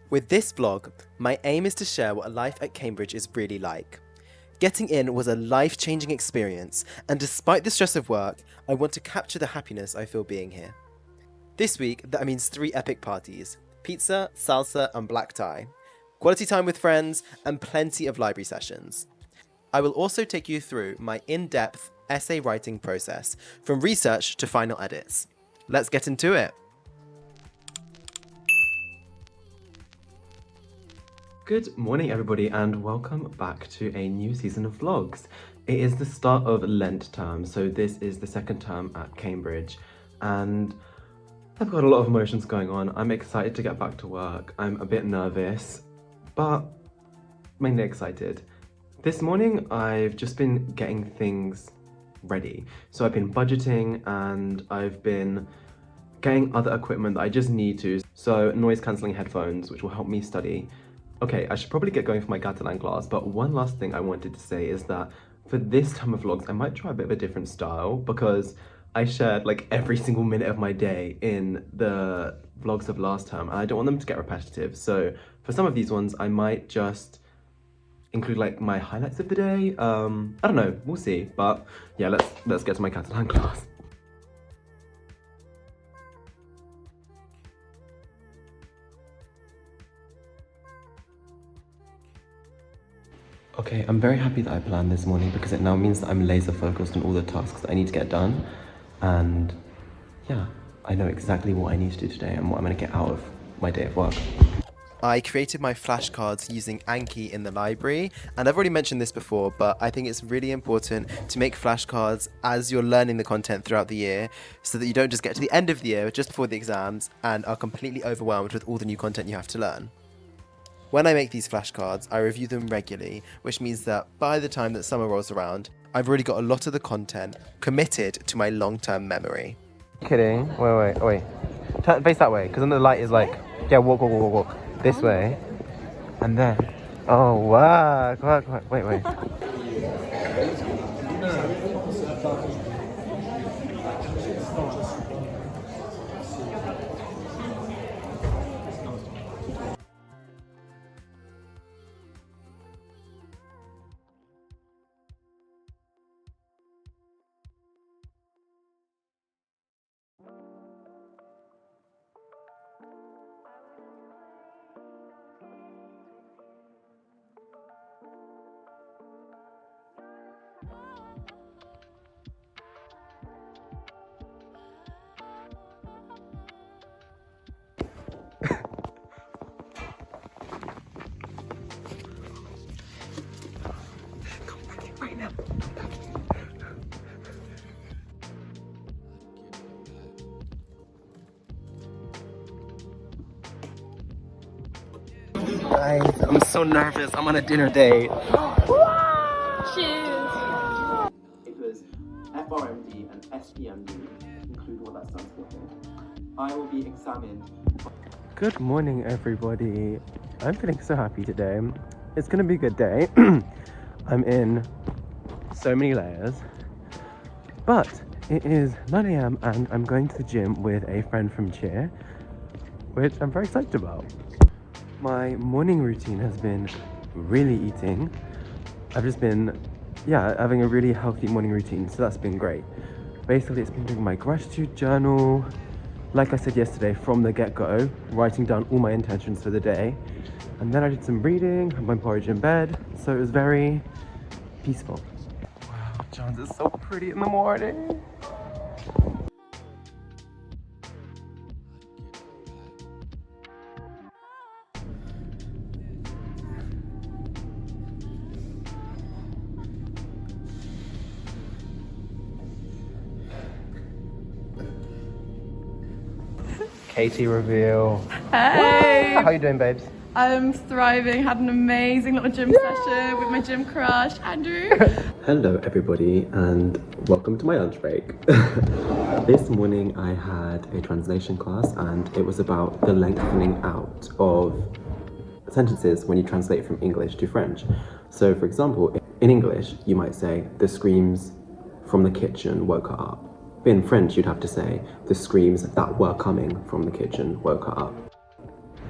With this vlog, my aim is to share what a life at Cambridge is really like. Getting in was a life-changing experience, and despite the stress of work, I want to capture the happiness I feel being here. This week, that means 3 epic parties: pizza, salsa, and black tie, quality time with friends, and plenty of library sessions. I will also take you through my in-depth essay writing process, from research to final edits. Let's get into it. Good morning, everybody, and welcome back to a new season of vlogs. It is the start of Lent term, so this is the second term at Cambridge, and I've got a lot of emotions going on. I'm excited to get back to work. I'm a bit nervous, but mainly excited. This morning, I've just been getting things ready. So I've been budgeting and I've been getting other equipment that I just need to. So noise cancelling headphones, which will help me study. Okay, I should probably get going for my Catalan class, but one last thing I wanted to say is that for this time of vlogs, I might try a bit of a different style because I shared like every single minute of my day in the vlogs of last term, and I don't want them to get repetitive. So for some of these ones, I might just include like my highlights of the day. I don't know, we'll see. But yeah, let's get to my Catalan class. Okay, I'm very happy that I planned this morning because it now means that I'm laser focused on all the tasks that I need to get done. And yeah, I know exactly what I need to do today and what I'm going to get out of my day of work. I created my flashcards using Anki in the library, and I've already mentioned this before, but I think it's really important to make flashcards as you're learning the content throughout the year, so that you don't just get to the end of the year, just before the exams, and are completely overwhelmed with all the new content you have to learn. When I make these flashcards, I review them regularly, which means that by the time that summer rolls around, I've already got a lot of the content committed to my long-term memory. Kidding? Wait. Face that way, because then the light is like, yeah, walk. This way. And then, oh wow, come on. Wait. Right now. Guys, I'm so nervous. I'm on a dinner date. Cheers! It was FRMD and SEMD, include what that stands for here. I will be examined. Good morning, everybody. I'm feeling so happy today. It's gonna be a good day. I'm in so many layers, but it is 9 a.m. and I'm going to the gym with a friend from cheer, which I'm very psyched about. My morning routine has been really eating. I've just been, having a really healthy morning routine, so that's been great. Basically, it's been doing my gratitude journal, like I said yesterday, from the get-go, writing down all my intentions for the day. And then I did some reading, had my porridge in bed, so it was very peaceful. Wow, Jones is so pretty in the morning. Katie reveal. Hey! How you doing, babes? I'm thriving, had an amazing little gym session with my gym crush, Andrew. Hello everybody and welcome to my lunch break. This morning I had a translation class and it was about the lengthening out of sentences when you translate from English to French. So for example, in English you might say the screams from the kitchen woke her up. In French you'd have to say the screams that were coming from the kitchen woke her up.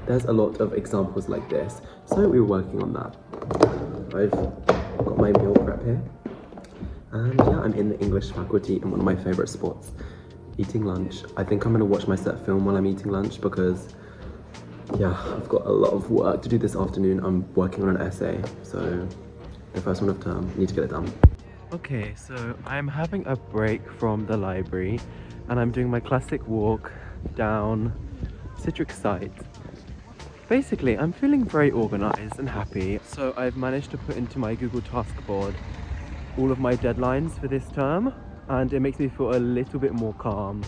there's a lot of examples like this. So we were working on that. I've got my meal prep here. And yeah, I'm in the English faculty in one of my favourite spots, eating lunch. I think I'm going to watch my set film while I'm eating lunch because, yeah, I've got a lot of work to do this afternoon. I'm working on an essay, so the first one of term, need to get it done. Okay, so I'm having a break from the library and I'm doing my classic walk down Citric site. Basically, I'm feeling very organised and happy. So I've managed to put into my Google Task board all of my deadlines for this term, and it makes me feel a little bit more calm.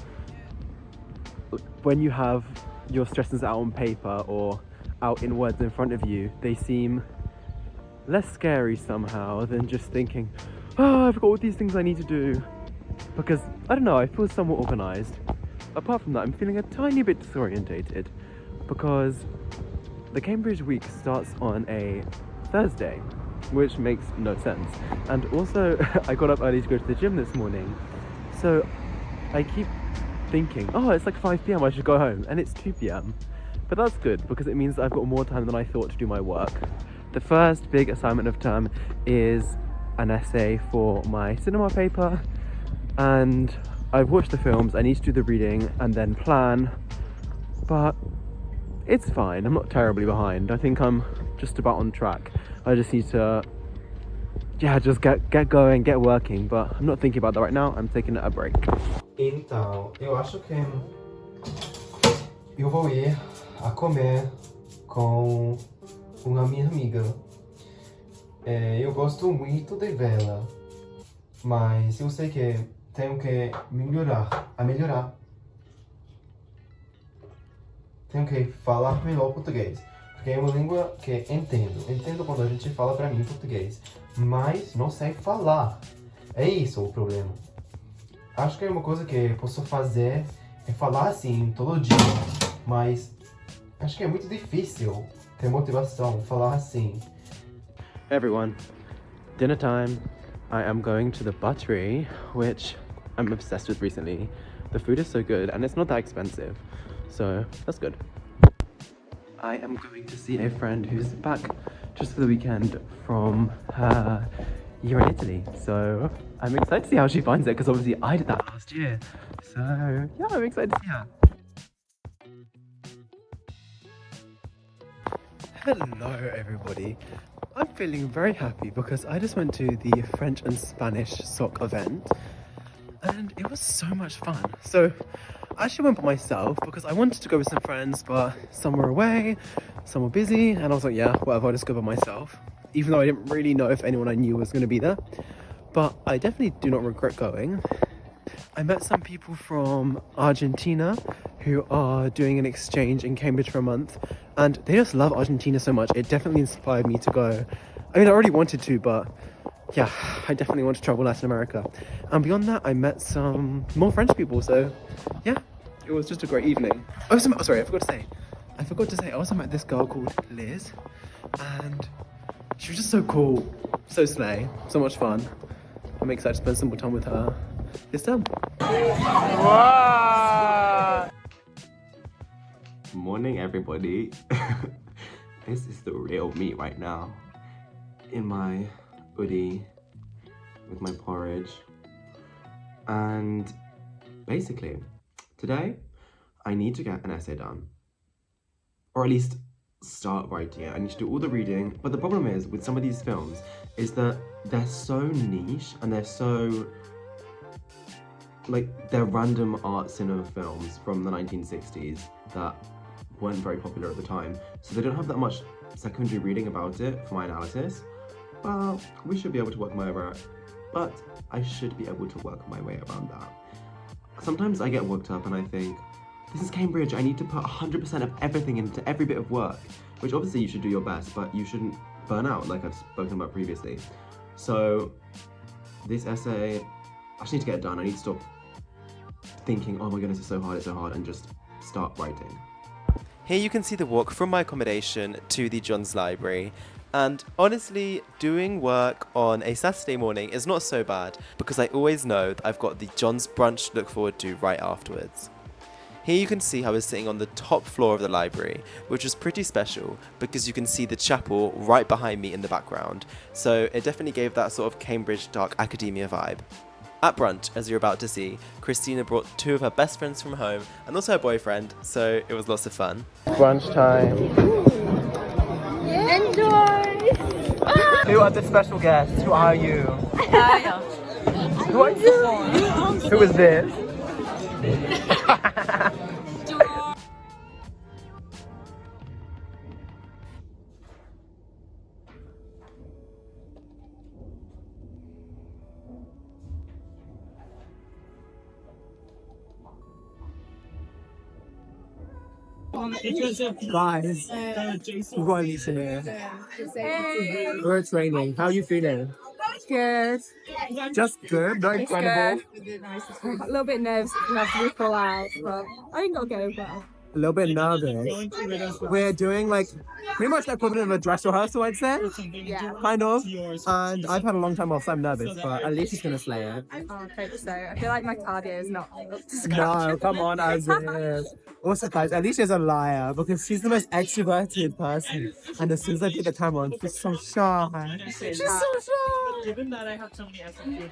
When you have your stresses out on paper or out in words in front of you, they seem less scary somehow than just thinking, oh, I've got all these things I need to do. Because, I don't know, I feel somewhat organised. Apart from that, I'm feeling a tiny bit disorientated because the Cambridge week starts on a Thursday, which makes no sense. And also, I got up early to go to the gym this morning, so I keep thinking, oh, it's like 5 p.m, I should go home, and it's 2 p.m. But that's good, because it means that I've got more time than I thought to do my work. The first big assignment of term is an essay for my cinema paper, and I've watched the films, I need to do the reading and then plan, but it's fine, I'm not terribly behind. I think I'm just about on track. I just need to, yeah, just get going, get working, but I'm not thinking about that right now, I'm taking a break. Então, eu acho que eu vou ir a comer com uma minha amiga. Eu gosto muito de vela, mas eu sei que tenho que melhorar. Tenho que falar melhor português, porque é uma língua que entendo quando a gente fala pra mim português, mas não sei falar. É isso o problema. Acho que é uma coisa que posso fazer é falar assim todo dia, mas acho que é muito difícil ter motivação, falar assim. Hey everyone, dinner time. I am going to the buttery, which I'm obsessed with recently. The food is so good and it's not that expensive, so that's good. I am going to see a friend who's back just for the weekend from her year in Italy, so I'm excited to see how she finds it, because obviously I did that last year, so yeah, I'm excited to see her. Hello everybody, I'm feeling very happy because I just went to the French and Spanish sock event and it was so much fun. So I actually went by myself because I wanted to go with some friends, but some were away, some were busy, and I was like, yeah, whatever, I'll just go by myself, even though I didn't really know if anyone I knew was going to be there. But I definitely do not regret going. I met some people from Argentina who are doing an exchange in Cambridge for a month, and they just love Argentina so much. It definitely inspired me to go. I mean, I already wanted to, but yeah, I definitely want to travel Latin America. And beyond that, I met some more French people, so yeah, it was just a great evening. I forgot to say, I also met this girl called Liz, and she was just so cool, so slay, so much fun. I'm excited to spend some more time with her this term. Wow. Morning everybody. This is the real me right now. In my hoodie, with my porridge. And basically, today I need to get an essay done. Or at least start writing it. I need to do all the reading, but the problem is with some of these films is that they're so niche and they're so like they're random art cinema films from the 1960s that weren't very popular at the time, so they don't have that much secondary reading about it for my analysis. Well, we should be able to work my way around, but I should be able to work my way around that. Sometimes I get worked up and I think, this is Cambridge, I need to put 100% of everything into every bit of work, which obviously you should do your best, but you shouldn't burn out like I've spoken about previously. So this essay, I just need to get it done. I need to stop thinking, oh my goodness, it's so hard, and just start writing. Here you can see the walk from my accommodation to the John's Library. And honestly, doing work on a Saturday morning is not so bad because I always know that I've got the John's brunch to look forward to right afterwards. Here you can see I was sitting on the top floor of the library, which was pretty special because you can see the chapel right behind me in the background, so it definitely gave that sort of Cambridge dark academia vibe. At brunch, as you're about to see, Christina brought 2 of her best friends from home and also her boyfriend, so it was lots of fun. Brunch time. Enjoy! Who are the special guests? Who are you? Who are you? Who is this? Guys, Riley's here. We're training. How are you feeling? Good. Just good, not incredible. A little bit nervous, have to fall out, but I think I'll go well. A little bit nervous. We're doing like pretty much the equivalent of a dress rehearsal, I'd say. Yeah. Kind of. And I've had a long time off, so I'm nervous, but at least she's gonna slay it. I hope so. I feel like my cardio is not up to scratch. No, come on, as is. Also, guys, Alicia's a liar because she's the most extroverted person. And as soon as I put the camera on, she's so shy. She's so shy. Given that I have so many SMU.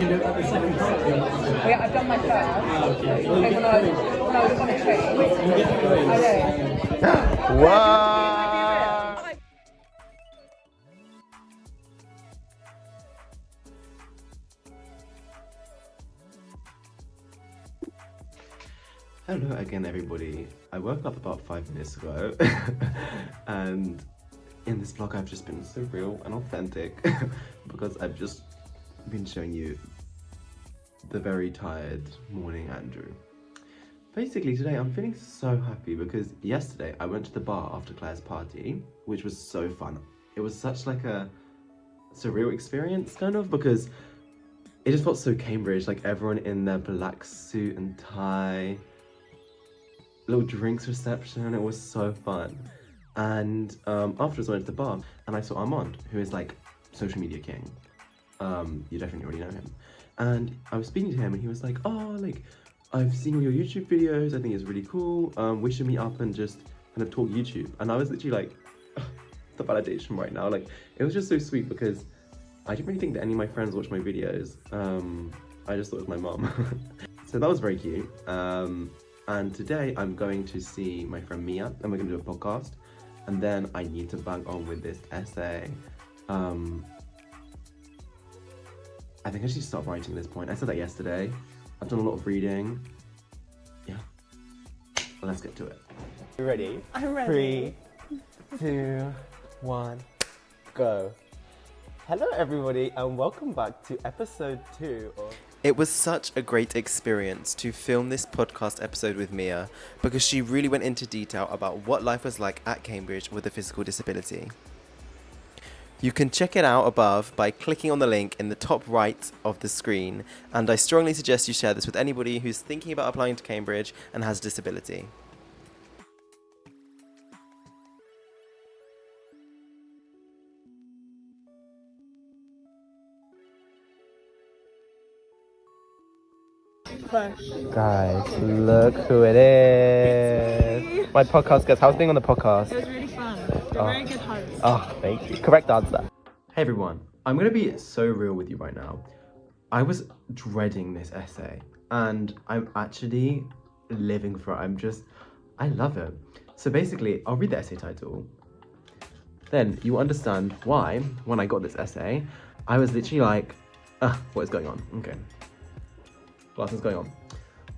Yeah, I've done my first. When I was on a train. I know. Wow! Hello again, everybody. I woke up about 5 minutes ago, and in this vlog I've just been so real and authentic because I've just been showing you the very tired morning Andrew. Basically today I'm feeling so happy because yesterday I went to the bar after Claire's party, which was so fun. It was such like a surreal experience kind of because it just felt so Cambridge, like everyone in their black suit and tie, little drinks reception. It was so fun. And afterwards I went to the bar and I saw Armand, who is like social media king. You definitely already know him. And I was speaking to him and he was like, oh, like, I've seen all your YouTube videos. I think it's really cool. We should meet up and just kind of talk YouTube. And I was literally like, the validation right now. Like, it was just so sweet because I didn't really think that any of my friends watched my videos. I just thought it was my mom. So that was very cute. And today I'm going to see my friend Mia and we're gonna do a podcast. And then I need to bang on with this essay. I think I should start writing at this point. I said that yesterday. I've done a lot of reading. Yeah. Let's get to it. You ready? I'm ready. 3, 2, 1, go. Hello everybody and welcome back to episode 2 of... It was such a great experience to film this podcast episode with Mia because she really went into detail about what life was like at Cambridge with a physical disability. You can check it out above by clicking on the link in the top right of the screen, and I strongly suggest you share this with anybody who's thinking about applying to Cambridge and has a disability. Guys, look who it is. My podcast guest. How's being on the podcast? It was really fun. You're a very good host. Oh, thank you. Correct answer. Hey everyone, I'm gonna be so real with you right now. I was dreading this essay and I'm actually living for it. I love it. So basically, I'll read the essay title. Then you understand why, when I got this essay, I was literally like, what is going on? Okay. What is going on?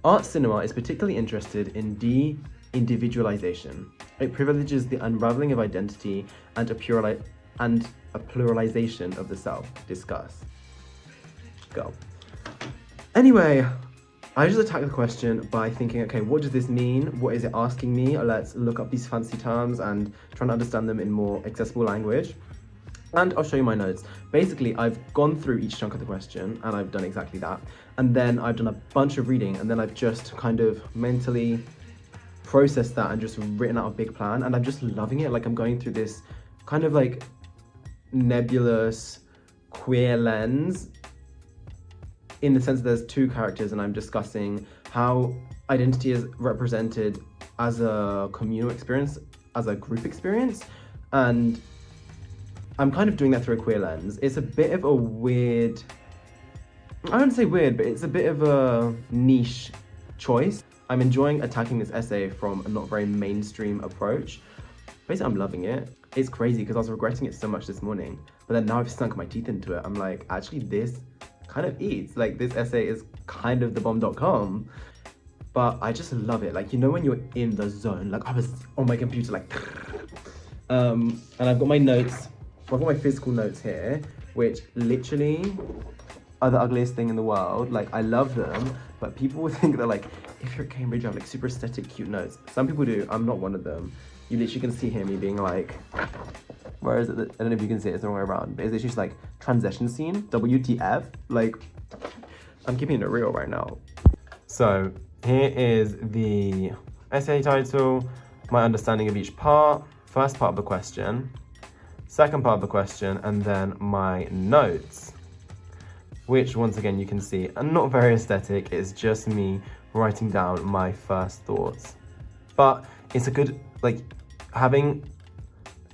Art cinema is particularly interested in de-individualization. It privileges the unraveling of identity and a pluralization of the self. Discuss. Go. Anyway, I just attacked the question by thinking, okay, what does this mean? What is it asking me? Let's look up these fancy terms and try to understand them in more accessible language. And I'll show you my notes. Basically, I've gone through each chunk of the question and I've done exactly that. And then I've done a bunch of reading and then I've just kind of mentally processed that and just written out a big plan. And I'm just loving it. Like I'm going through this kind of like nebulous queer lens in the sense that there's two characters and I'm discussing how identity is represented as a communal experience, as a group experience, and I'm kind of doing that through a queer lens. It's a bit of a weird, I don't say weird, but it's a bit of a niche choice. I'm enjoying attacking this essay from a not very mainstream approach. Basically, I'm loving it. It's crazy because I was regretting it so much this morning, but then now I've sunk my teeth into it. I'm like, actually, this kind of eats. Like, this essay is kind of the bomb.com, but I just love it. Like, you know, when you're in the zone, like I was on my computer, like, and I've got my notes. I've got my physical notes here, which literally are the ugliest thing in the world. Like, I love them, but people would think that, like, if you're at Cambridge, you have like super aesthetic, cute notes. Some people do. I'm not one of them. You literally can see here me being like, where is it? I don't know if you can see it, it's the wrong way around, but it's literally just like transition scene, WTF. Like, I'm keeping it real right now. So here is the essay title, my understanding of each part, first part of the question, second part of the question, and then my notes, which once again you can see are not very aesthetic. It's just me writing down my first thoughts. But it's a good, like, having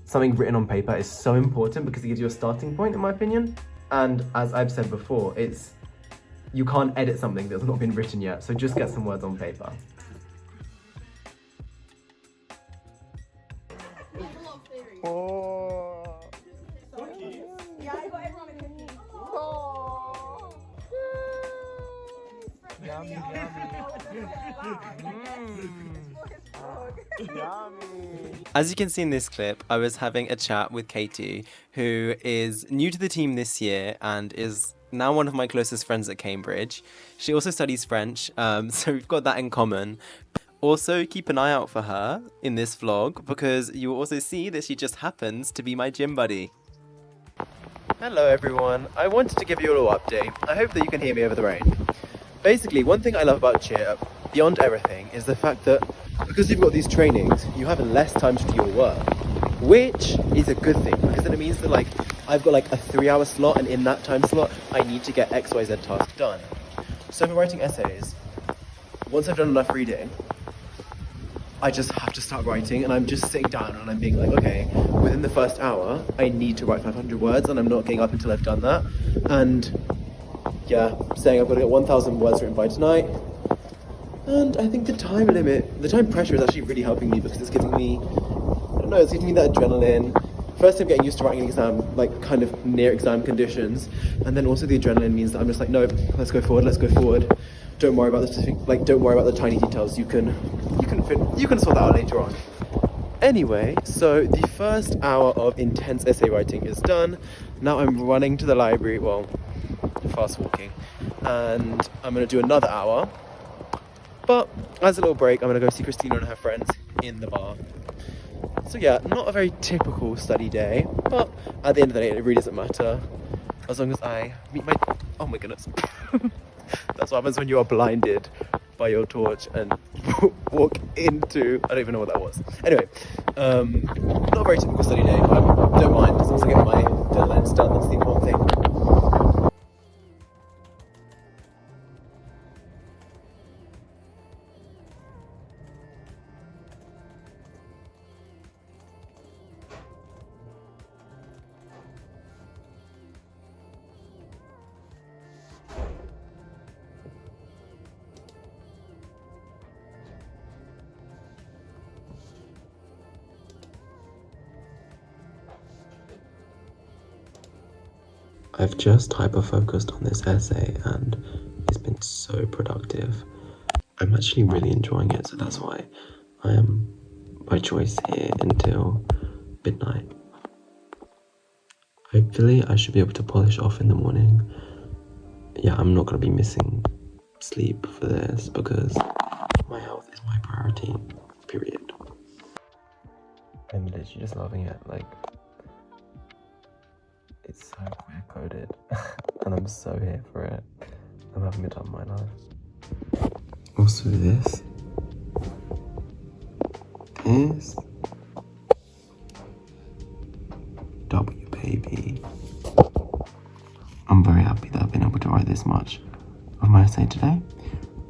something written on paper is so important because it gives you a starting point, in my opinion. And as I've said before, you can't edit something that's not been written yet, so just get some words on paper. Oh. Yeah, I got everyone a cookie. Yummy, yummy. As you can see in this clip, I was having a chat with Katie, who is new to the team this year and is now one of my closest friends at Cambridge. She also studies French, so we've got that in common. Also, keep an eye out for her in this vlog because you will also see that she just happens to be my gym buddy. Hello everyone, I wanted to give you a little update. I hope that you can hear me over the rain. Basically, one thing I love about Cheer, beyond everything, is the fact that because you've got these trainings, you have less time to do your work, which is a good thing because then it means that, like, I've got like a 3-hour slot, and in that time slot, I need to get XYZ task done. So for writing essays, once I've done enough reading, I just have to start writing, and I'm just sitting down and I'm being like, okay, within the first hour, I need to write 500 words, and I'm not getting up until I've done that. And yeah, saying I've got to get 1,000 words written by tonight. And I think the time pressure is actually really helping me because it's giving me, I don't know, it's giving me that adrenaline. First, I'm getting used to writing an exam, like kind of near exam conditions. And then also the adrenaline means that I'm just like, no, let's go forward. Don't worry about the specific, like, don't worry about the tiny details. You can sort that out later on. Anyway, so the first hour of intense essay writing is done. Now I'm running to the library, well, fast walking, and I'm gonna do another hour. But as a little break, I'm gonna go see Christina and her friends in the bar. So yeah, not a very typical study day, but at the end of the day, it really doesn't matter. As long as I meet my, oh my goodness. That's what happens when you are blinded by your torch and walk into, I don't even know what that was. Anyway, not a very typical study day, but I don't mind, as long as I get my deadlines done, that's the important thing. I've just hyper-focused on this essay and it's been so productive. I'm actually really enjoying it, so that's why I am by choice here until midnight. Hopefully I should be able to polish off in the morning. Yeah, I'm not going to be missing sleep for this because my health is my priority, period. I'm literally just loving it, like, it's so queer coded and I'm so here for it. I'm having a time of my life. Also this W baby. I'm very happy that I've been able to write this much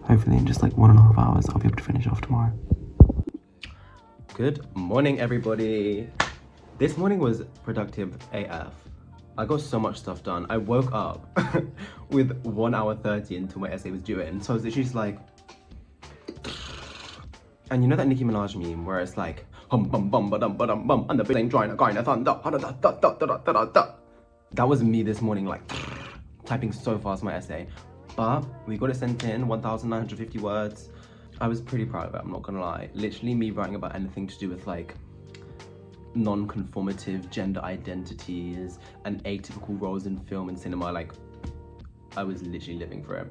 hopefully in just like 1.5 hours, I'll be able to finish off tomorrow. Good morning, everybody. This morning was productive AF. I got so much stuff done. I woke up with 1 hour 30 until my essay was due in. So I was literally just like, and you know that Nicki Minaj meme where it's like, hum bum bum ba dum bum, and the big trying to kind of thunder, that was me this morning, like typing so fast my essay. But we got it sent in, 1,950 words. I was pretty proud of it, I'm not gonna lie. Literally me writing about anything to do with like non-conformative gender identities and atypical roles in film and cinema, like I was literally living for it.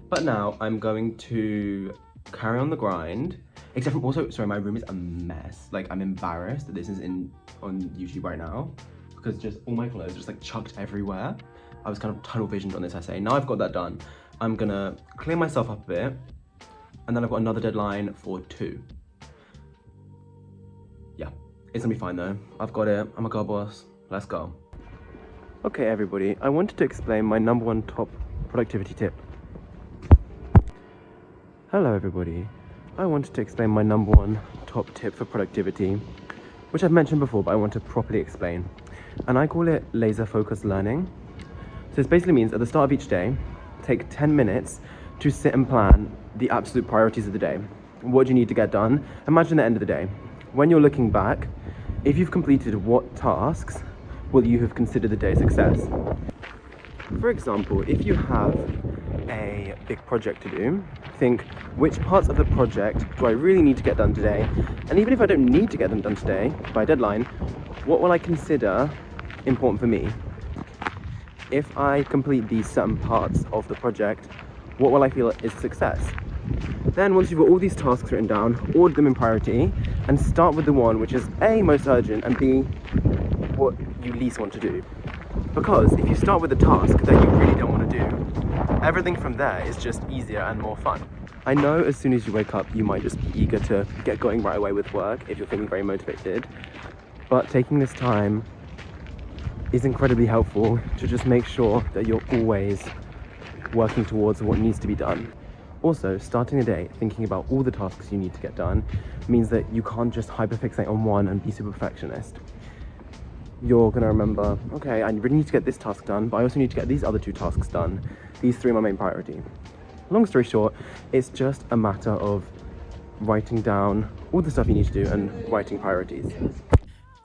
But now I'm going to carry on the grind, except from also, sorry, my room is a mess. Like I'm embarrassed that this is on YouTube right now because just all my clothes just like chucked everywhere. I was kind of tunnel visioned on this essay. Now I've got that done, I'm gonna clean myself up a bit, and then I've got another deadline for 2. Yeah, it's gonna be fine though. I've got it, I'm a girl boss, let's go. Okay everybody, I wanted to explain my #1 top productivity tip. Hello everybody, I wanted to explain my #1 top tip for productivity, which I've mentioned before, but I want to properly explain. And I call it laser focused learning. So this basically means at the start of each day, take 10 minutes to sit and plan the absolute priorities of the day. What do you need to get done? Imagine the end of the day. When you're looking back, if you've completed what tasks will you have considered the day a success? For example, if you have a big project to do, think which parts of the project do I really need to get done today? And even if I don't need to get them done today by deadline, what will I consider important for me? If I complete these certain parts of the project, what will I feel is success? Then once you've got all these tasks written down, order them in priority and start with the one which is A, most urgent, and B, what you least want to do. Because if you start with a task that you really don't want to do, everything from there is just easier and more fun. I know as soon as you wake up, you might just be eager to get going right away with work if you're feeling very motivated, but taking this time is incredibly helpful to just make sure that you're always working towards what needs to be done. Also, starting a day thinking about all the tasks you need to get done means that you can't just hyperfixate on one and be super perfectionist. You're gonna remember, okay, I really need to get this task done, but I also need to get these other 2 tasks done. These 3 are my main priority. Long story short, it's just a matter of writing down all the stuff you need to do and writing priorities.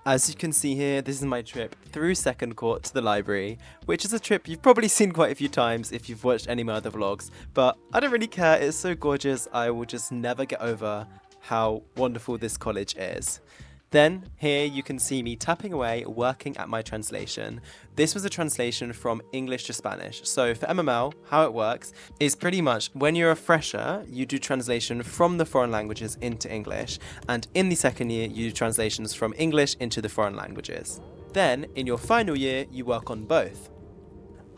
As you can see here, this is my trip through Second Court to the library, which is a trip you've probably seen quite a few times if you've watched any of my other vlogs, but I don't really care, it's so gorgeous, I will just never get over how wonderful this college is. Then, here you can see me tapping away, working at my translation. This was a translation from English to Spanish. So for MML, how it works is pretty much when you're a fresher, you do translation from the foreign languages into English. And in the second year, you do translations from English into the foreign languages. Then, in your final year, you work on both.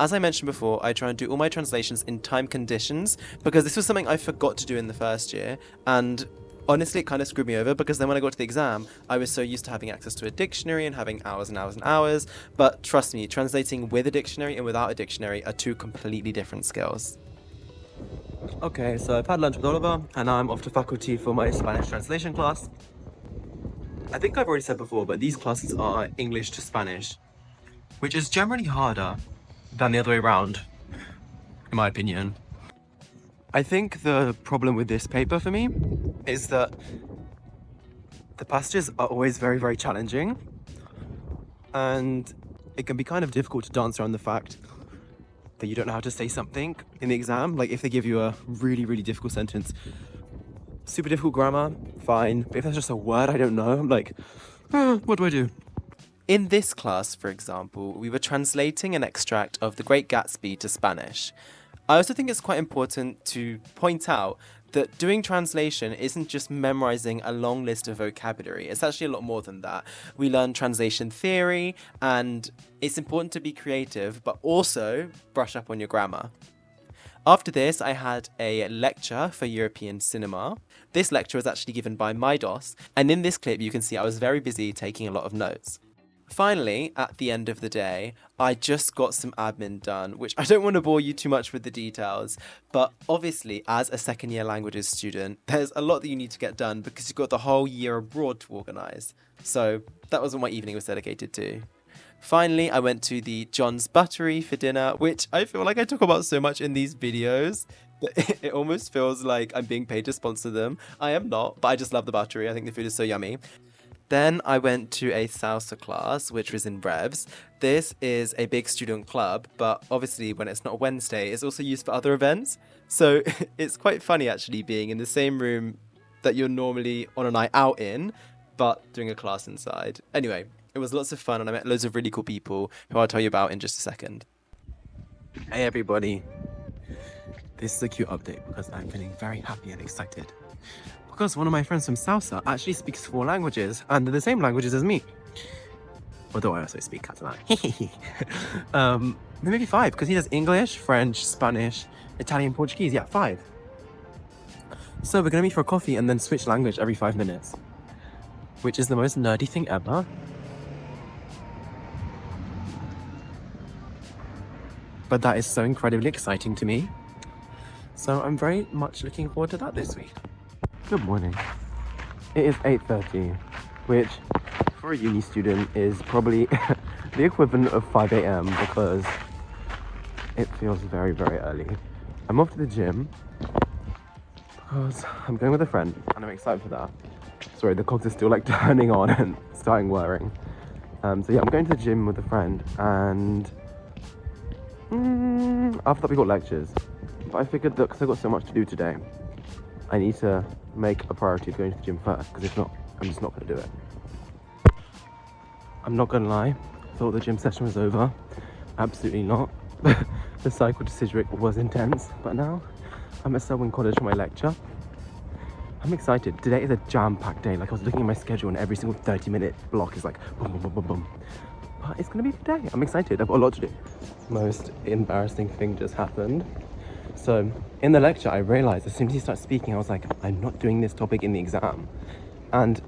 As I mentioned before, I try and do all my translations in time conditions because this was something I forgot to do in the first year, and honestly, it kind of screwed me over because then when I got to the exam, I was so used to having access to a dictionary and having hours and hours and hours. But trust me, translating with a dictionary and without a dictionary are 2 completely different skills. Okay, so I've had lunch with Oliver and now I'm off to faculty for my Spanish translation class. I think I've already said before, but these classes are English to Spanish, which is generally harder than the other way around, in my opinion. I think the problem with this paper for me is that the passages are always very, very challenging, and it can be kind of difficult to dance around the fact that you don't know how to say something in the exam. Like if they give you a really, really difficult sentence, super difficult grammar, fine, but if there's just a word I don't know, I'm like, what do I do? In this class, for example, we were translating an extract of The Great Gatsby to Spanish. I also think it's quite important to point out that doing translation isn't just memorizing a long list of vocabulary. It's actually a lot more than that. We learn translation theory, and it's important to be creative, but also brush up on your grammar. After this, I had a lecture for European cinema. This lecture was actually given by my DOS, and in this clip you can see I was very busy taking a lot of notes. Finally, at the end of the day, I just got some admin done, which I don't want to bore you too much with the details, but obviously, as a second year languages student, there's a lot that you need to get done because you've got the whole year abroad to organise. So that was what my evening was dedicated to. Finally, I went to the John's Buttery for dinner, which I feel like I talk about so much in these videos that it almost feels like I'm being paid to sponsor them. I am not, but I just love the buttery. I think the food is so yummy. Then I went to a salsa class, which was in Revs. This is a big student club, but obviously when it's not a Wednesday, it's also used for other events. So it's quite funny actually being in the same room that you're normally on a night out in, but doing a class inside. Anyway, it was lots of fun and I met loads of really cool people who I'll tell you about in just a second. Hey everybody. This is a cute update because I'm feeling very happy and excited. Because one of my friends from Salsa actually speaks 4 languages, and they're the same languages as me. Although I also speak Catalan. Maybe 5, because he does English, French, Spanish, Italian, Portuguese. Yeah, 5. So we're gonna meet for a coffee and then switch language every 5 minutes. Which is the most nerdy thing ever. But that is so incredibly exciting to me. So I'm very much looking forward to that this week. Good morning. It is 8:30, which for a uni student is probably the equivalent of 5 a.m. because it feels very, very early. I'm off to the gym because I'm going with a friend and I'm excited for that. Sorry, the cogs are still like turning on and starting whirring. So yeah, I'm going to the gym with a friend and after that we got lectures. But I figured that because I've got so much to do today, I need to make a priority of going to the gym first, because if not, I'm just not going to do it. I'm not going to lie, I thought the gym session was over. Absolutely not. The cycle to Sidgwick was intense, but now I'm at Selwyn College for my lecture. I'm excited. Today is a jam-packed day. Like I was looking at my schedule and every single 30-minute block is like boom, boom, boom, boom, boom. But it's going to be a good day. I'm excited. I've got a lot to do. Most embarrassing thing just happened. So in the lecture, I realized as soon as he started speaking, I was like, I'm not doing this topic in the exam. And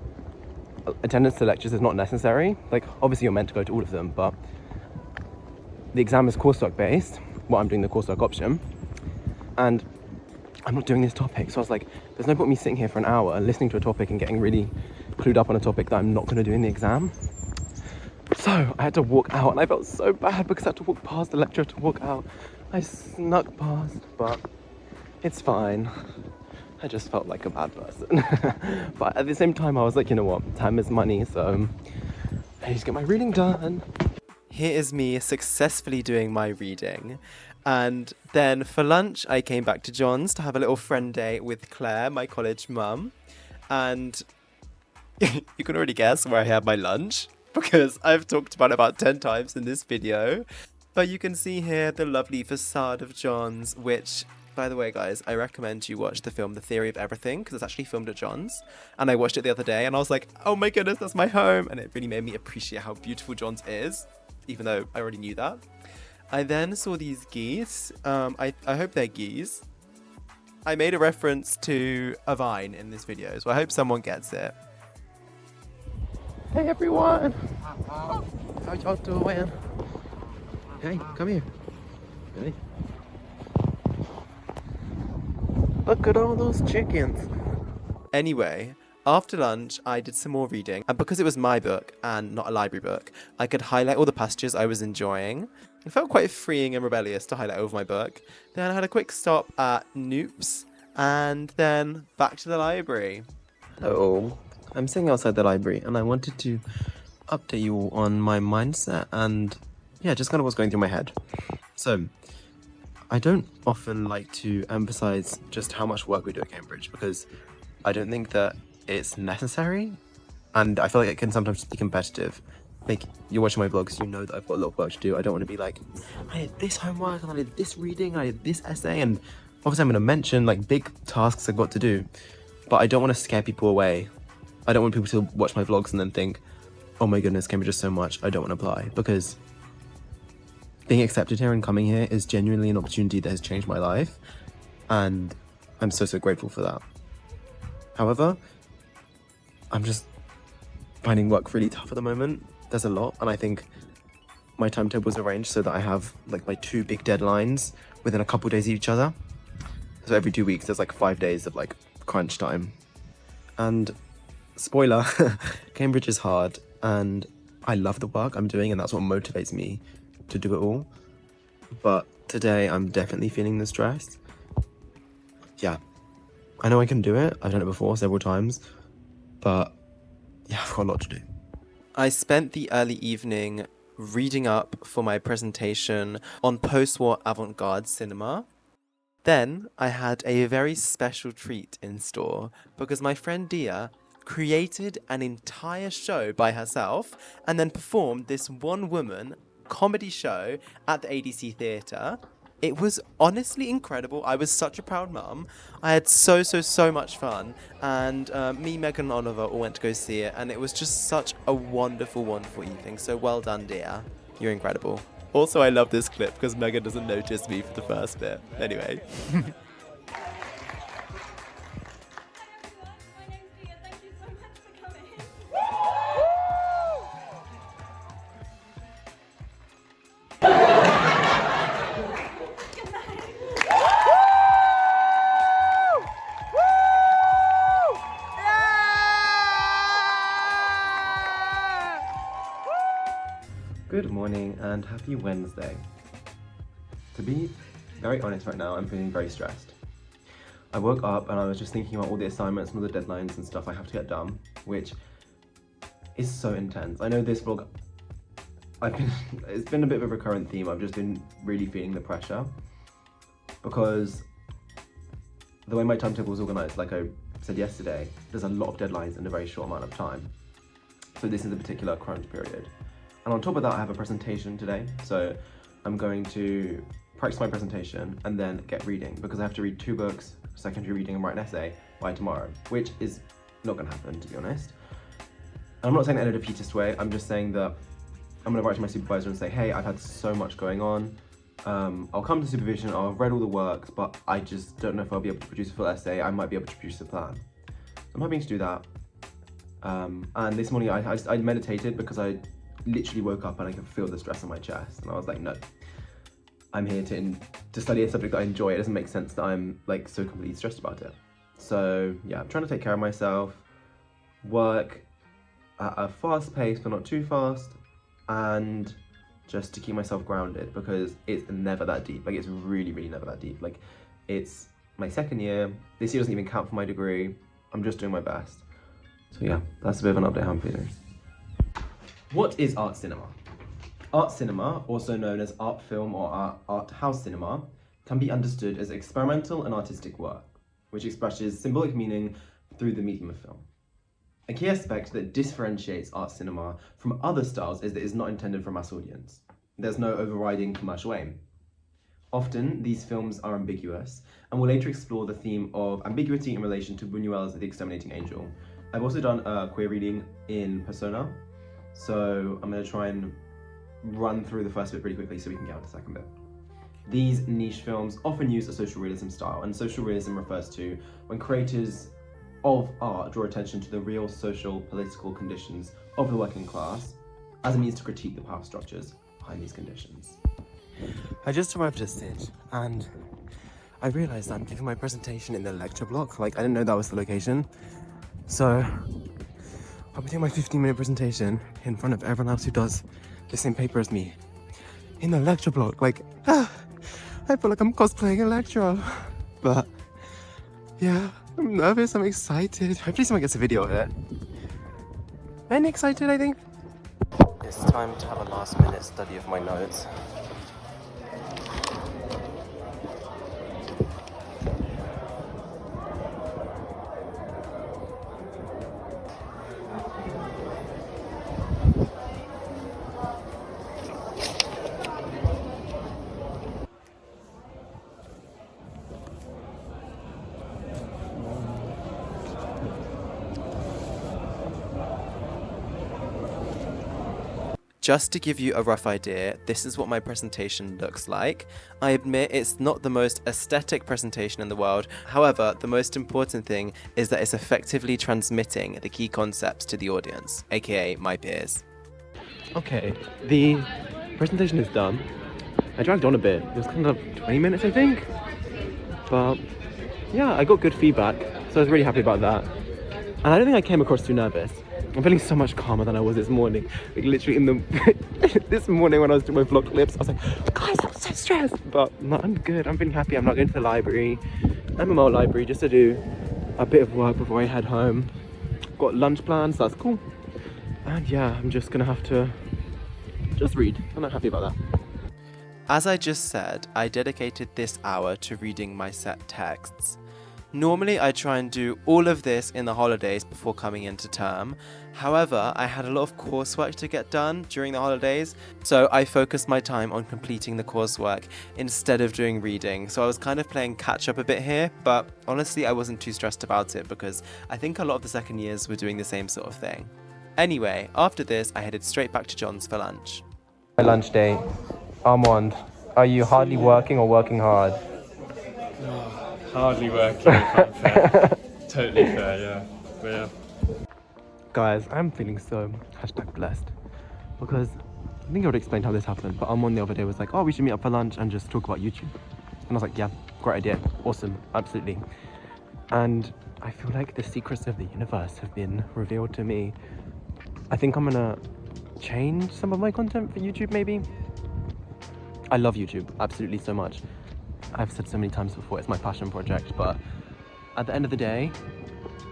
attendance to lectures is not necessary. Like, obviously you're meant to go to all of them, but the exam is coursework based. Well, I'm doing the coursework option. And I'm not doing this topic. So I was like, there's no point me sitting here for an hour listening to a topic and getting really clued up on a topic that I'm not going to do in the exam. So I had to walk out and I felt so bad because I had to walk past the lecturer to walk out. I snuck past, but it's fine. I just felt like a bad person. But at the same time, I was like, you know what? Time is money, so I need to get my reading done. Here is me successfully doing my reading. And then for lunch, I came back to John's to have a little friend day with Claire, my college mum. And you can already guess where I had my lunch, because I've talked about 10 times in this video. But you can see here the lovely facade of John's, which, by the way, guys, I recommend you watch the film The Theory of Everything, because it's actually filmed at John's. And I watched it the other day, and I was like, oh my goodness, that's my home. And it really made me appreciate how beautiful John's is, even though I already knew that. I then saw these geese. I hope they're geese. I made a reference to a vine in this video, so I hope someone gets it. Hey everyone! How y'all doing? Hey, come here. Hey. Look at all those chickens. Anyway, after lunch, I did some more reading, and because it was my book and not a library book, I could highlight all the passages I was enjoying. It felt quite freeing and rebellious to highlight over my book. Then I had a quick stop at Noop's, and then back to the library. Hello. I'm sitting outside the library, and I wanted to update you all on my mindset and yeah, just kind of what's going through my head. So, I don't often like to emphasize just how much work we do at Cambridge because I don't think that it's necessary, and I feel like it can sometimes be competitive. Like, you're watching my vlogs, you know that I've got a lot of work to do. I don't want to be like, I did this homework, and I did this reading, and I did this essay, and obviously I'm going to mention like big tasks I've got to do, but I don't want to scare people away. I don't want people to watch my vlogs and then think, oh my goodness, Cambridge is so much, I don't want to apply, because being accepted here and coming here is genuinely an opportunity that has changed my life, and I'm so grateful for that. However, I'm just finding work really tough at the moment, there's a lot, and I think my timetable is arranged so that I have like my 2 big deadlines within a couple days of each other. So every 2 weeks there's like 5 days of like crunch time. And spoiler, Cambridge is hard, and I love the work I'm doing, and that's what motivates me to do it all. But today I'm definitely feeling the stress. Yeah, I know I can do it. I've done it before several times, but yeah, I've got a lot to do. I spent the early evening reading up for my presentation on post-war avant-garde cinema. Then I had a very special treat in store because my friend Dia created an entire show by herself and then performed this one-woman comedy show at the ADC Theatre. It was honestly incredible. I was such a proud mum. I had so much fun. And me, Megan, and Oliver all went to go see it. And it was just such a wonderful evening. So well done, dear. You're incredible. Also, I love this clip because Megan doesn't notice me for the first bit. Anyway. Good morning and happy Wednesday. To be very honest right now, I'm feeling very stressed. I woke up and I was just thinking about all the assignments and all the deadlines and stuff I have to get done, which is so intense. I know this vlog, it's been a bit of a recurrent theme. I've just been really feeling the pressure because the way my timetable is organised, like I said yesterday, there's a lot of deadlines in a very short amount of time. So this is a particular crunch period. And on top of that, I have a presentation today. So I'm going to practice my presentation and then get reading because I have to read 2 books, secondary reading and write an essay by tomorrow, which is not gonna happen, to be honest. And I'm not saying that in a defeatist way. I'm just saying that I'm gonna write to my supervisor and say, hey, I've had so much going on. I'll come to supervision, I'll have read all the works, but I just don't know if I'll be able to produce a full essay. I might be able to produce a plan. I'm hoping to do that. And this morning I meditated because I literally woke up and I could feel the stress on my chest, and I was like, no, I'm here to study a subject that I enjoy. It doesn't make sense that I'm like so completely stressed about it. So yeah, I'm trying to take care of myself, work at a fast pace but not too fast, and just to keep myself grounded because it's never that deep. Like, it's really never that deep. Like, it's my 2nd year. This year doesn't even count for my degree. I'm just doing my best. So yeah, that's a bit of an update how I'm feeling. What is art cinema? Art cinema, also known as art film or art house cinema, can be understood as experimental and artistic work, which expresses symbolic meaning through the medium of film. A key aspect that differentiates art cinema from other styles is that it is not intended for a mass audience. There's no overriding commercial aim. Often, these films are ambiguous, and will later explore the theme of ambiguity in relation to Buñuel's The Exterminating Angel. I've also done a queer reading in Persona, so I'm going to try and run through the first bit pretty quickly so we can get on to the second bit. These niche films often use a social realism style, and social realism refers to when creators of art draw attention to the real social, political conditions of the working class as a means to critique the power structures behind these conditions. I just arrived at stage and I realised I'm giving my presentation in the lecture block. Like, I didn't know that was the location. So I'll be doing my 15-minute presentation in front of everyone else who does the same paper as me in the lecture block. Like, I feel like I'm cosplaying a lecturer. But yeah, I'm nervous, I'm excited. Hopefully someone gets a video of it. And excited, I think. It's time to have a last-minute study of my notes. Just to give you a rough idea, this is what my presentation looks like. I admit it's not the most aesthetic presentation in the world. However, the most important thing is that it's effectively transmitting the key concepts to the audience, aka my peers. Okay, the presentation is done. I dragged on a bit. It was kind of 20 minutes, I think. But yeah, I got good feedback, so I was really happy about that. And I don't think I came across too nervous. I'm feeling so much calmer than I was this morning. Like literally in the this morning when I was doing my vlog clips, I was like, guys, I'm so stressed. But no, I'm good. I'm feeling happy. I'm not going to the library. I'm in my library just to do a bit of work before I head home. Got lunch plans, that's cool. And yeah, I'm just gonna have to just read. I'm not happy about that. As I just said, I dedicated this hour to reading my set texts. Normally I try and do all of this in the holidays before coming into term. However, I had a lot of coursework to get done during the holidays, so I focused my time on completing the coursework instead of doing reading. So I was kind of playing catch up a bit here, but honestly I wasn't too stressed about it because I think a lot of the second years were doing the same sort of thing. Anyway, after this I headed straight back to John's for lunch. My lunch date. Armand, are you hardly working or working hard? Hardly working, if I'm fair. Totally fair, yeah. But yeah. Guys, I'm feeling so #blessed because I think I would explain how this happened, but Armand the other day was like, oh, we should meet up for lunch and just talk about YouTube. And I was like, yeah, great idea. Awesome, absolutely. And I feel like the secrets of the universe have been revealed to me. I think I'm gonna change some of my content for YouTube maybe. I love YouTube absolutely so much. I've said so many times before, it's my passion project, but at the end of the day,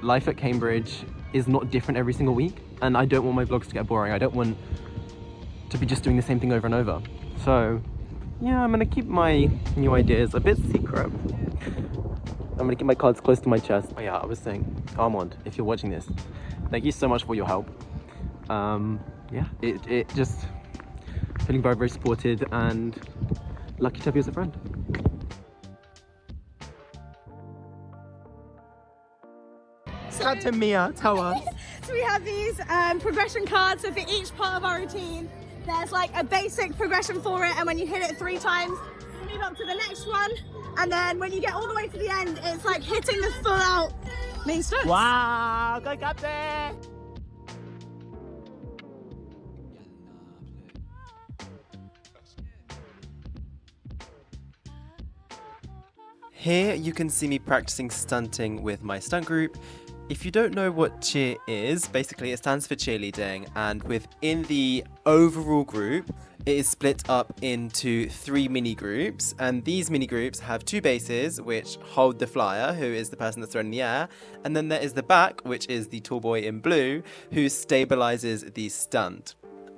life at Cambridge is not different every single week, and I don't want my vlogs to get boring. I don't want to be just doing the same thing over and over. So yeah, I'm gonna keep my new ideas a bit secret. I'm gonna keep my cards close to my chest. Oh yeah, I was saying, Armand, if you're watching this, thank you so much for your help. Yeah, it just feeling very, very supported and lucky to have you as a friend. Shout to Mia, tell us. So we have these progression cards, so for each part of our routine, there's like a basic progression for it, and when you hit it 3 times, you move up to the next one, and then when you get all the way to the end, it's like hitting the full out main stunts. Wow, go Captain! Here you can see me practicing stunting with my stunt group. If you don't know what cheer is, basically it stands for cheerleading, and within the overall group, it is split up into 3 mini groups, and these mini groups have 2 bases which hold the flyer, who is the person that's thrown in the air, and then there is the back, which is the tall boy in blue, who stabilizes the stunt.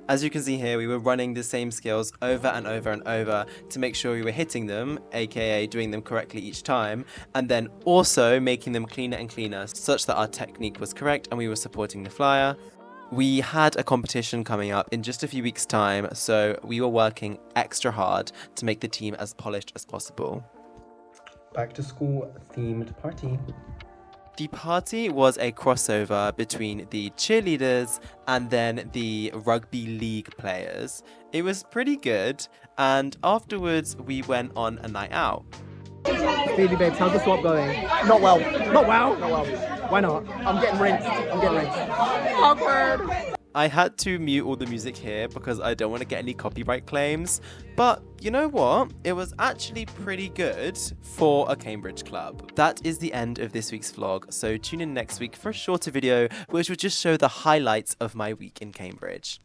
As you can see here, we were running the same skills over and over and over to make sure we were hitting them, aka doing them correctly each time, and then also making them cleaner and cleaner such that our technique was correct and we were supporting the flyer. We had a competition coming up in just a few weeks' time, so we were working extra hard to make the team as polished as possible. Back to school themed party. The party was a crossover between the cheerleaders and then the rugby league players. It was pretty good, and afterwards we went on a night out. Phoebe babes, how's the swap going? Not well. Not well? Not well. Why not? I'm getting rinsed. Awkward. I had to mute all the music here because I don't want to get any copyright claims, but you know what? It was actually pretty good for a Cambridge club. That is the end of this week's vlog, so tune in next week for a shorter video which will just show the highlights of my week in Cambridge.